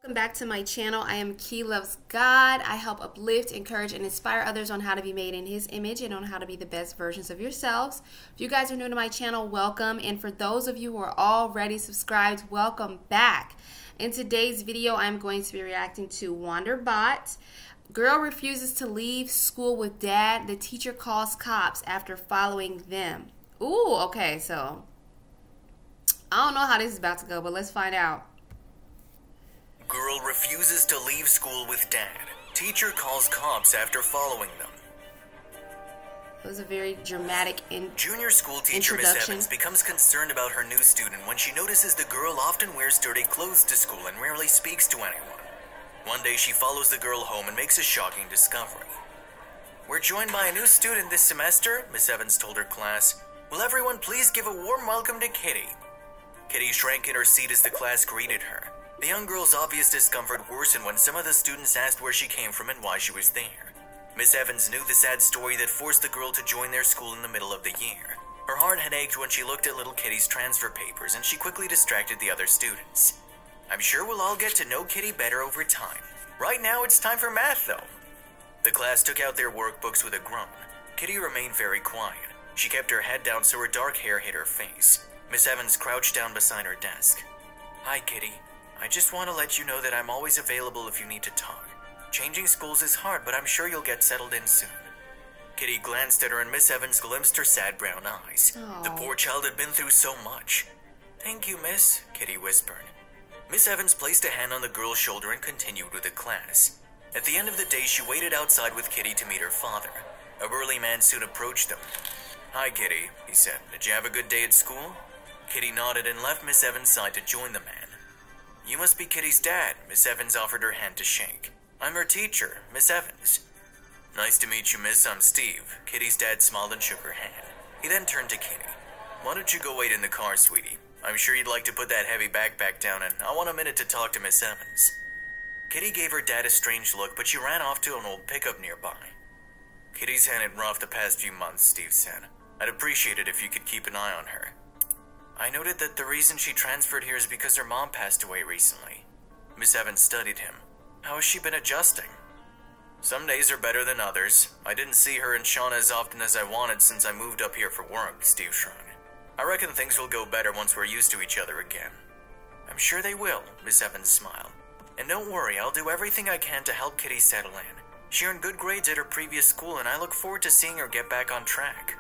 Welcome back to my channel. I am KeyLovesGod. I help uplift, encourage, and inspire others on how to be made in His image and on how to be the best versions of yourselves. If you guys are new to my channel, welcome. And for those of you who are already subscribed, welcome back. In today's video, I'm going to be reacting to WonderBot. Girl refuses to leave school with dad. The teacher calls cops after following them. Ooh, okay, so I don't know how this is about to go, but let's find out. Girl refuses to leave school with dad. Teacher calls cops after following them. It was a very dramatic Junior school teacher Miss Evans becomes concerned about her new student when she notices the girl often wears dirty clothes to school and rarely speaks to anyone. One day she follows the girl home and makes a shocking discovery. "We're joined by a new student this semester," Miss Evans told her class. "Will everyone please give a warm welcome to Kitty?" Kitty shrank in her seat as the class greeted her. The young girl's obvious discomfort worsened when some of the students asked where she came from and why she was there. Miss Evans knew the sad story that forced the girl to join their school in the middle of the year. Her heart had ached when she looked at little Kitty's transfer papers, and she quickly distracted the other students. "I'm sure we'll all get to know Kitty better over time. Right now it's time for math, though." The class took out their workbooks with a groan. Kitty remained very quiet. She kept her head down so her dark hair hid her face. Miss Evans crouched down beside her desk. "Hi, Kitty. I just want to let you know that I'm always available if you need to talk. Changing schools is hard, but I'm sure you'll get settled in soon." Kitty glanced at her and Miss Evans glimpsed her sad brown eyes. Aww. The poor child had been through so much. "Thank you, miss," Kitty whispered. Miss Evans placed a hand on the girl's shoulder and continued with the class. At the end of the day, she waited outside with Kitty to meet her father. A burly man soon approached them. "Hi, Kitty," he said. "Did you have a good day at school?" Kitty nodded and left Miss Evans' side to join the man. "You must be Kitty's dad," Miss Evans offered her hand to shake. "I'm her teacher, Miss Evans." "Nice to meet you, miss. I'm Steve." Kitty's dad smiled and shook her hand. He then turned to Kitty. "Why don't you go wait in the car, sweetie? I'm sure you'd like to put that heavy backpack down, and I want a minute to talk to Miss Evans." Kitty gave her dad a strange look, but she ran off to an old pickup nearby. "Kitty's had it rough the past few months," Steve said. "I'd appreciate it if you could keep an eye on her. I noted that the reason she transferred here is because her mom passed away recently." Miss Evans studied him. "How has she been adjusting?" "Some days are better than others. I didn't see her and Shauna as often as I wanted since I moved up here for work," Steve shrugged. "I reckon things will go better once we're used to each other again." "I'm sure they will," Miss Evans smiled. "And don't worry, I'll do everything I can to help Kitty settle in. She earned good grades at her previous school, and I look forward to seeing her get back on track."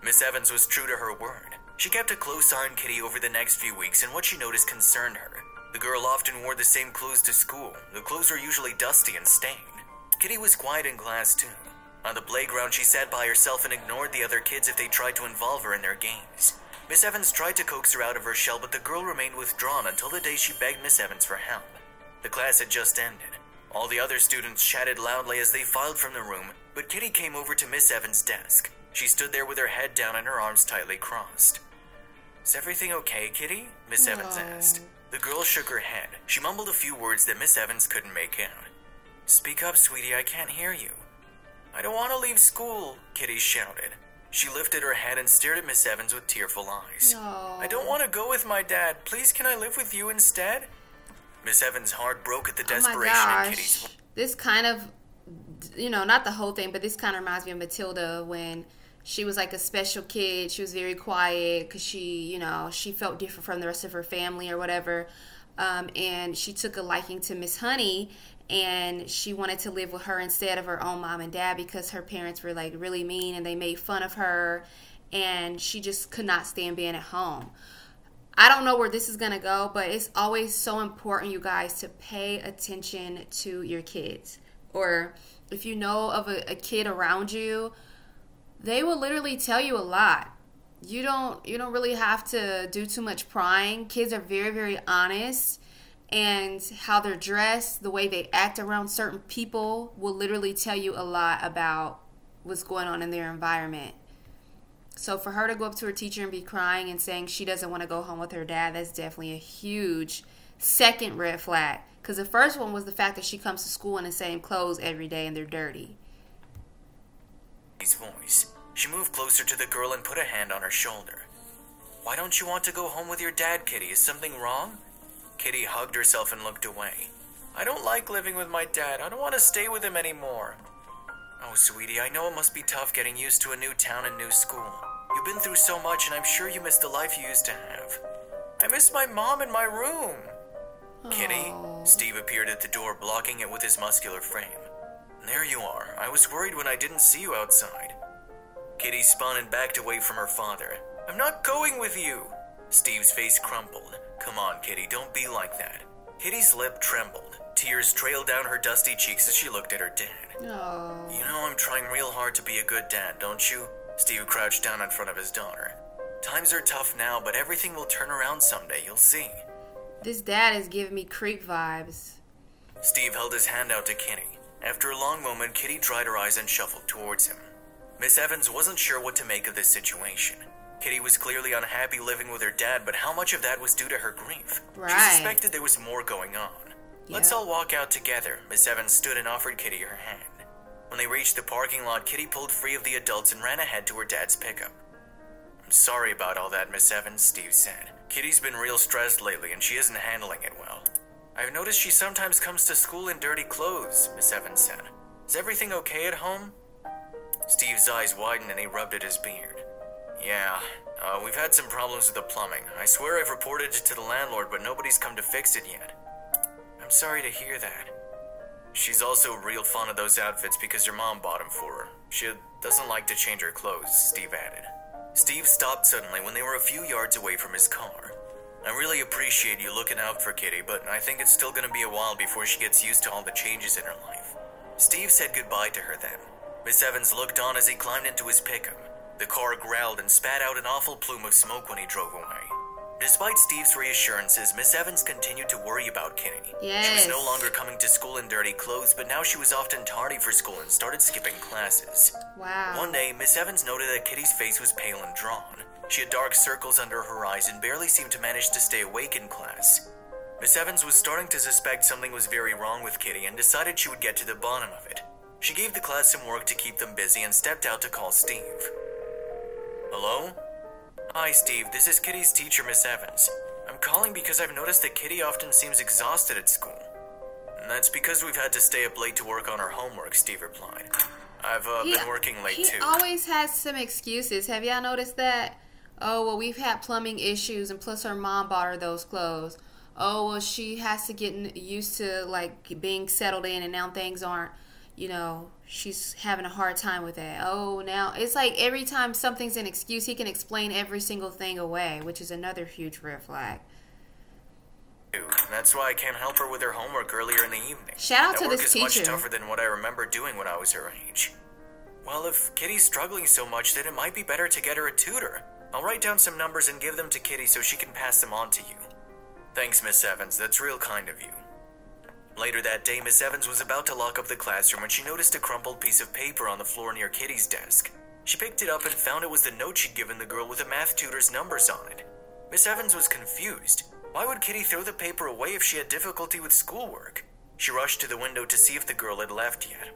Miss Evans was true to her word. She kept a close eye on Kitty over the next few weeks, and what she noticed concerned her. The girl often wore the same clothes to school. The clothes were usually dusty and stained. Kitty was quiet in class, too. On the playground, she sat by herself and ignored the other kids if they tried to involve her in their games. Miss Evans tried to coax her out of her shell, but the girl remained withdrawn until the day she begged Miss Evans for help. The class had just ended. All the other students chatted loudly as they filed from the room, but Kitty came over to Miss Evans' desk. She stood there with her head down and her arms tightly crossed. "Is everything okay, Kitty?" Miss Evans asked. The girl shook her head. She mumbled a few words that Miss Evans couldn't make out. "Speak up, sweetie, I can't hear you." "I don't want to leave school," Kitty shouted. She lifted her head and stared at Miss Evans with tearful eyes. Aww. "I don't want to go with my dad. Please, can I live with you instead?" Miss Evans' heart broke at the desperation in Kitty's voice. This kind of, not the whole thing, but this kind of reminds me of Matilda when she was like a special kid. She was very quiet because she felt different from the rest of her family or whatever. And she took a liking to Miss Honey, and she wanted to live with her instead of her own mom and dad because her parents were like really mean and they made fun of her, and she just could not stand being at home. I don't know where this is going to go, but it's always so important, you guys, to pay attention to your kids. Or if you know of a kid around you, they will literally tell you a lot. You don't really have to do too much prying. Kids are very, very honest, and how they're dressed, the way they act around certain people will literally tell you a lot about what's going on in their environment. So for her to go up to her teacher and be crying and saying she doesn't want to go home with her dad, that's definitely a huge second red flag. Because the first one was the fact that she comes to school in the same clothes every day and they're dirty. His voice. She moved closer to the girl and put a hand on her shoulder. "Why don't you want to go home with your dad, Kitty? Is something wrong?" Kitty hugged herself and looked away. I don't like living with my dad. I don't want to stay with him anymore. Oh, sweetie, I know it must be tough getting used to a new town and new school. You've been through so much, and I'm sure you miss the life you used to have. I miss my mom in my room. Kitty, Steve appeared at the door, blocking it with his muscular frame. There you are. I was worried when I didn't see you outside. Kitty spun and backed away from her father. I'm not going with you. Steve's face crumpled. Come on, Kitty, don't be like that. Kitty's lip trembled. Tears trailed down her dusty cheeks as she looked at her dad. Oh. You know I'm trying real hard to be a good dad, don't you? Steve crouched down in front of his daughter. Times are tough now, but everything will turn around someday, you'll see. This dad is giving me creep vibes. Steve held his hand out to Kitty. After a long moment, Kitty dried her eyes and shuffled towards him. Miss Evans wasn't sure what to make of this situation. Kitty was clearly unhappy living with her dad, but how much of that was due to her grief? Right. She suspected there was more going on. Yeah. Let's all walk out together. Miss Evans stood and offered Kitty her hand. When they reached the parking lot, Kitty pulled free of the adults and ran ahead to her dad's pickup. I'm sorry about all that, Miss Evans, Steve said. Kitty's been real stressed lately and she isn't handling it well. I've noticed she sometimes comes to school in dirty clothes, Miss Evans said. Is everything okay at home? Steve's eyes widened and he rubbed at his beard. Yeah, we've had some problems with the plumbing. I swear I've reported it to the landlord, but nobody's come to fix it yet. I'm sorry to hear that. She's also real fond of those outfits because her mom bought them for her. She doesn't like to change her clothes, Steve added. Steve stopped suddenly when they were a few yards away from his car. I really appreciate you looking out for Kitty, but I think it's still going to be a while before she gets used to all the changes in her life. Steve said goodbye to her then. Miss Evans looked on as he climbed into his pickup. The car growled and spat out an awful plume of smoke when he drove away. Despite Steve's reassurances, Miss Evans continued to worry about Kitty. Yes. She was no longer coming to school in dirty clothes, but now she was often tardy for school and started skipping classes. Wow. One day, Miss Evans noted that Kitty's face was pale and drawn. She had dark circles under her eyes and barely seemed to manage to stay awake in class. Miss Evans was starting to suspect something was very wrong with Kitty and decided she would get to the bottom of it. She gave the class some work to keep them busy and stepped out to call Steve. Hello? Hi, Steve. This is Kitty's teacher, Miss Evans. I'm calling because I've noticed that Kitty often seems exhausted at school. And that's because we've had to stay up late to work on her homework, Steve replied. I've been working late, too. He always has some excuses. Have y'all noticed that? Oh, well, we've had plumbing issues, and plus her mom bought her those clothes. Oh, well, she has to get used to, like, being settled in, and now things aren't, you know, she's having a hard time with that. Oh, now, it's like every time something's an excuse, he can explain every single thing away, which is another huge red flag. That's why I can't help her with her homework earlier in the evening. Shout out to this teacher. That work is much teacher. tougher than what I remember doing when I was her age. Well, if Kitty's struggling so much, then it might be better to get her a tutor. I'll write down some numbers and give them to Kitty so she can pass them on to you. Thanks, Miss Evans. That's real kind of you. Later that day, Miss Evans was about to lock up the classroom when she noticed a crumpled piece of paper on the floor near Kitty's desk. She picked it up and found it was the note she'd given the girl with the math tutor's numbers on it. Miss Evans was confused. Why would Kitty throw the paper away if she had difficulty with schoolwork? She rushed to the window to see if the girl had left yet.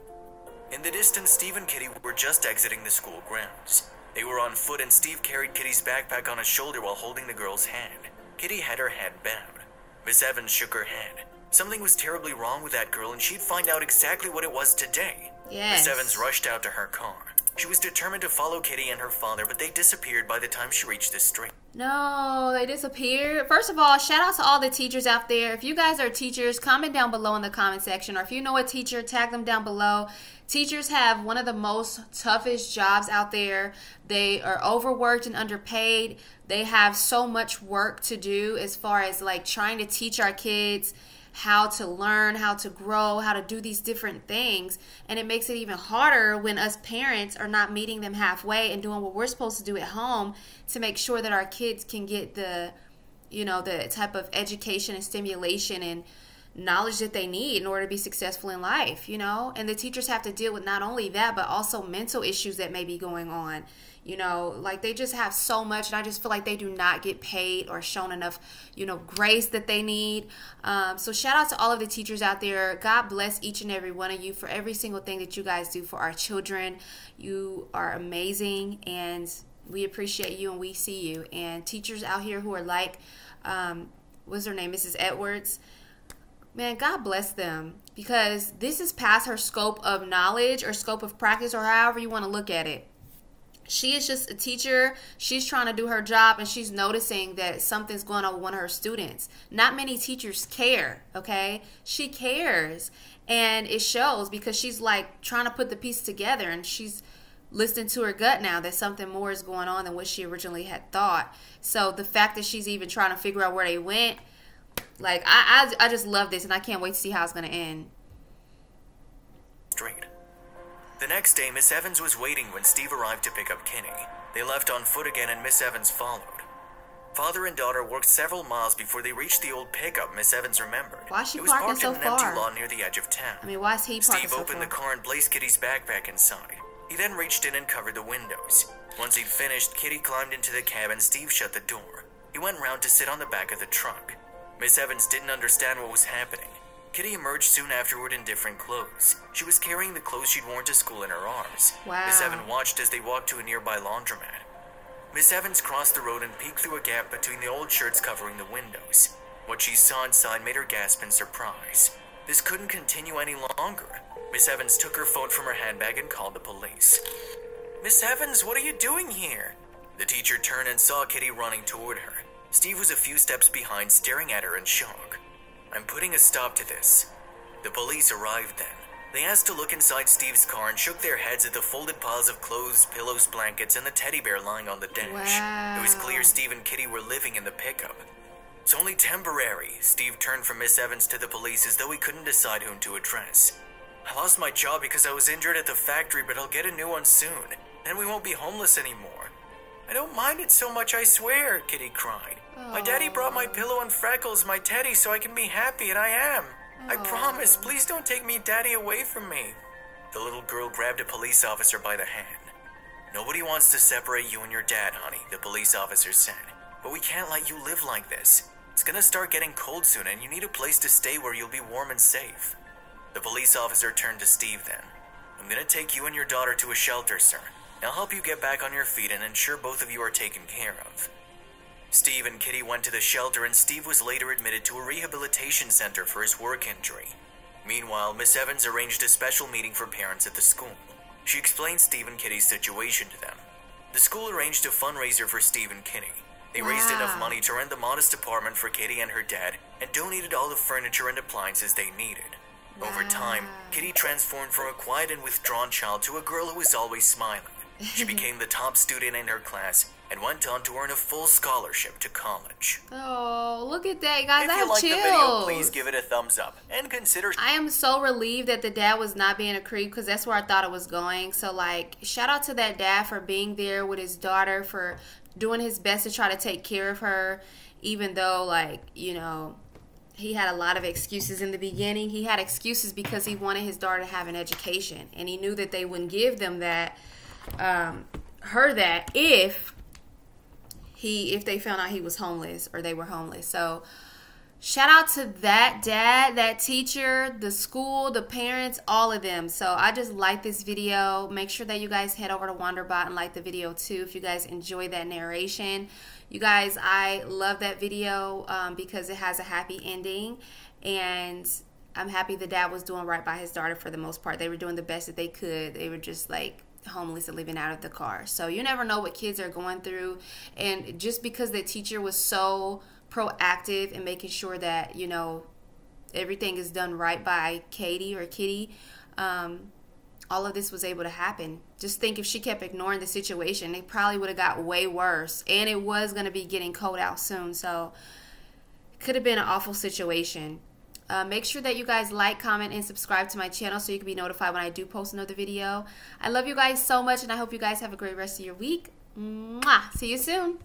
In the distance, Steve and Kitty were just exiting the school grounds. They were on foot and Steve carried Kitty's backpack on his shoulder while holding the girl's hand. Kitty had her head bowed. Miss Evans shook her head. Something was terribly wrong with that girl and she'd find out exactly what it was today. Yes. Miss Evans rushed out to her car. She was determined to follow Kitty and her father, but they disappeared by the time she reached the street. No, they disappeared. First of all, shout out to all the teachers out there. If you guys are teachers, comment down below in the comment section. Or if you know a teacher, tag them down below. Teachers have one of the most toughest jobs out there. They are overworked and underpaid. They have so much work to do as far as like trying to teach our kids how to learn, how to grow, how to do these different things. And it makes it even harder when us parents are not meeting them halfway and doing what we're supposed to do at home to make sure that our kids can get the, you know, the type of education and stimulation and knowledge that they need in order to be successful in life, you know. And the teachers have to deal with not only that, but also mental issues that may be going on. You know, like they just have so much, and I just feel like they do not get paid or shown enough, you know, grace that they need. So shout out to all of the teachers out there. God bless each and every one of you for every single thing that you guys do for our children. You are amazing, and we appreciate you, and we see you. And teachers out here who are like, what's her name, Mrs. Edwards, Man, God bless them, because this is past her scope of knowledge or scope of practice, or however you want to look at it. She is just a teacher. She's trying to do her job, and she's noticing that something's going on with one of her students. Not many teachers care, okay? She cares, and it shows, because she's like trying to put the piece together, and she's listening to her gut now that something more is going on than what she originally had thought. So the fact that she's even trying to figure out where they went, like, I just love this, and I can't wait to see how it's going to end. Straight. The next day, Miss Evans was waiting when Steve arrived to pick up Kitty. They left on foot again, and Miss Evans followed. Father and daughter walked several miles before they reached the old pickup Miss Evans remembered. Why is she It was parking parked so in an empty far? lot near the edge of town. I mean, why is he parking Steve so opened far? the car and placed Kitty's backpack inside. He then reached in and covered the windows. Once he'd finished, Kitty climbed into the cab and Steve shut the door. He went round to sit on the back of the trunk. Miss Evans didn't understand what was happening. Kitty emerged soon afterward in different clothes. She was carrying the clothes she'd worn to school in her arms. Wow. Miss Evans watched as they walked to a nearby laundromat. Miss Evans crossed the road and peeked through a gap between the old shirts covering the windows. What she saw inside made her gasp in surprise. This couldn't continue any longer. Miss Evans took her phone from her handbag and called the police. Miss Evans, what are you doing here? The teacher turned and saw Kitty running toward her. Steve was a few steps behind, staring at her in shock. I'm putting a stop to this. The police arrived then. They asked to look inside Steve's car and shook their heads at the folded piles of clothes, pillows, blankets, and the teddy bear lying on the dash. Wow. It was clear Steve and Kitty were living in the pickup. It's only temporary. Steve turned from Miss Evans to the police as though he couldn't decide whom to address. I lost my job because I was injured at the factory, but I'll get a new one soon. Then we won't be homeless anymore. I don't mind it so much, I swear, Kitty cried. My daddy brought my pillow and Freckles, my teddy, so I can be happy, and I am. I promise, please don't take me daddy away from me. The little girl grabbed a police officer by the hand. Nobody wants to separate you and your dad, honey, the police officer said. But we can't let you live like this. It's gonna start getting cold soon, and you need a place to stay where you'll be warm and safe. The police officer turned to Steve then. I'm gonna take you and your daughter to a shelter, sir. I'll help you get back on your feet and ensure both of you are taken care of. Steve and Kitty went to the shelter, and Steve was later admitted to a rehabilitation center for his work injury. Meanwhile, Miss Evans arranged a special meeting for parents at the school. She explained Steve and Kitty's situation to them. The school arranged a fundraiser for Steve and Kitty. They raised enough money to rent the modest apartment for Kitty and her dad and donated all the furniture and appliances they needed. Over time, Kitty transformed from a quiet and withdrawn child to a girl who was always smiling. She became the top student in her class and went on to earn a full scholarship to college. Oh, look at that, guys. If I you have like chills. the video, please give it a thumbs up and consider... I am so relieved that the dad was not being a creep, because that's where I thought it was going. So, like, shout out to that dad for being there with his daughter, for doing his best to try to take care of her, even though, like, you know, he had a lot of excuses in the beginning. He had excuses because he wanted his daughter to have an education, and he knew that they wouldn't give them that, her that, if they found out he was homeless or they were homeless. So shout out to that dad, that teacher, the school, the parents, all of them. So I just like this video. Make sure that you guys head over to Wonderbot and like the video too if you guys enjoy that narration. You guys, I love that video because it has a happy ending, and I'm happy the dad was doing right by his daughter for the most part. They were doing the best that they could. They were just like homeless and living out of the car. So you never know what kids are going through, and just because the teacher was so proactive in making sure that, you know, everything is done right by Katie or Kitty, all of this was able to happen. Just think, if she kept ignoring the situation, it probably would have got way worse, and it was going to be getting cold out soon. So it could have been an awful situation. Make sure that you guys like, comment, and subscribe to my channel so you can be notified when I do post another video. I love you guys so much, and I hope you guys have a great rest of your week. Mwah! See you soon.